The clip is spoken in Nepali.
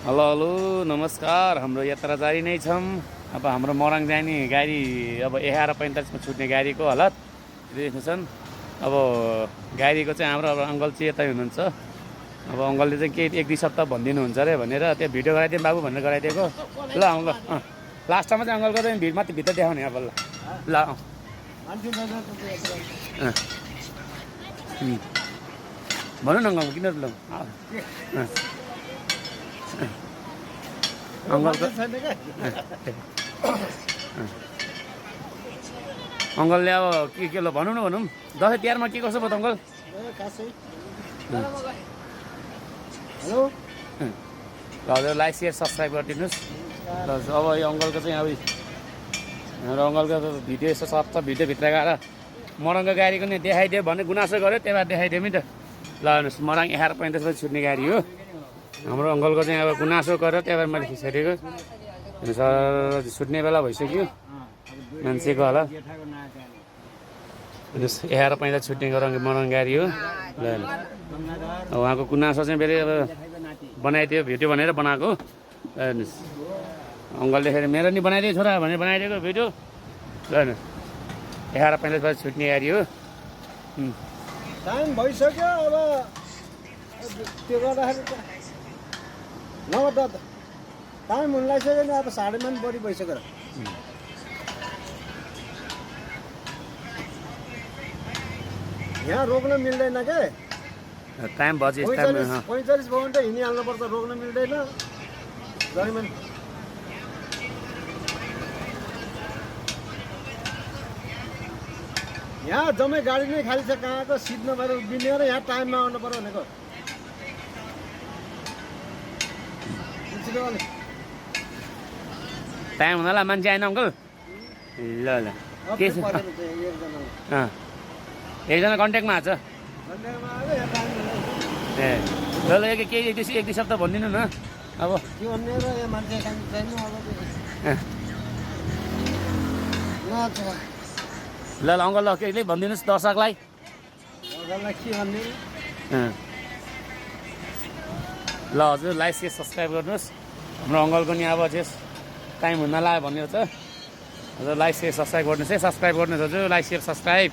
हेलो हेलो नमस्कार। हाम्रो यात्रा जारी नै छौँ। अब हाम्रो मोरङ जाने गाडी अब 11:45 छुट्ने गाडीको हालत देख्छन्। अब गाडीको चाहिँ हाम्रो अब अङ्कल चाहिँ यतै हुनुहुन्छ। अब अङ्कलले चाहिँ के 1-2 सप्ताह भनिदिनुहुन्छ अरे भनेर त्यो भिडियो गराइदिउँ बाबु भनेर गराइदिएको। ल अङ्कल लास्टमा चाहिँ अङ्कलको चाहिँ भिड माथि भित्र देखाउने अब ल भन्नु न अङ्कल किन ल अङ्कलले अब के ल भनौँ न भनौँ दसैँ तिहारमा के कसो भयो त अङ्कल? ल हजुर लाइक सेयर सब्सक्राइब गरिदिनुहोस्। ल अब यो अङ्कलको चाहिँ अब हाम्रो अङ्कलको भिडियो यसो सब भिडियोभित्र गएर मोरङको गाडीको नि देखाइदियो भने गुनासो गऱ्यो त्यही भएर देखाइदियो नि त। ल हेर्नुहोस् मोरङ 11:45 बजी छुट्ने गाडी हो। हाम्रो अङ्कलको चाहिँ अब गुनासो गरेर त्यही भएर मैले खिचेको सर छुट्ने बेला भइसक्यो मान्छेको होला। 11:45 छुट्ने मोरङ गाडी हो। ल अब उहाँको गुनासो चाहिँ फेरि अब बनाइदियो भिडियो भनेर बनाएको। हेर्नुहोस् अङ्कलले फेरि मेरो नि बनाइदियो छोरा भनेर बनाइदिएको भिडियो। ल हेर्नुहोस् 11:45 बजी छुट्ने गाडी हो। टाइम भइसक्यो अब त्यो गर्दाखेरि नभए त टाइम हुन लागिसक्यो नि अब 9:30 बढी भइसक्यो। यहाँ रोक्न मिल्दैन के टाइम बजे 45 भयो भने त हिँडिहाल्नुपर्छ, रोक्न मिल्दैन। जरिमान यहाँ जम्मै गाडी नै खाली छ, कहाँको सिट नभएर उभिने र यहाँ टाइममा आउनु पर्यो भनेको। टाइम हुनला मान्छे आएन अङ्कल? ल ल के छ एकजना कन्ट्याक्टमा आएको छ ए ल ल केही 1-2 सप्ताह भनिदिनु न अब के भन्ने र यहाँ मान्छे छैन अब ल ल अङ्कल ल केही भनिदिनुहोस् दर्शकलाई। के भन्ने ल हजुर लाइक सेयर सब्सक्राइब गर्नुहोस्। हाम्रो अङ्कलको नि अब चाहिँ टाइम हुन लाग्यो भनेर छ। हजुर लाइक सेयर सब्सक्राइब गर्नुहोस् है। सब्सक्राइब गर्नुहोस् हजुर लाइक सेयर सब्सक्राइब।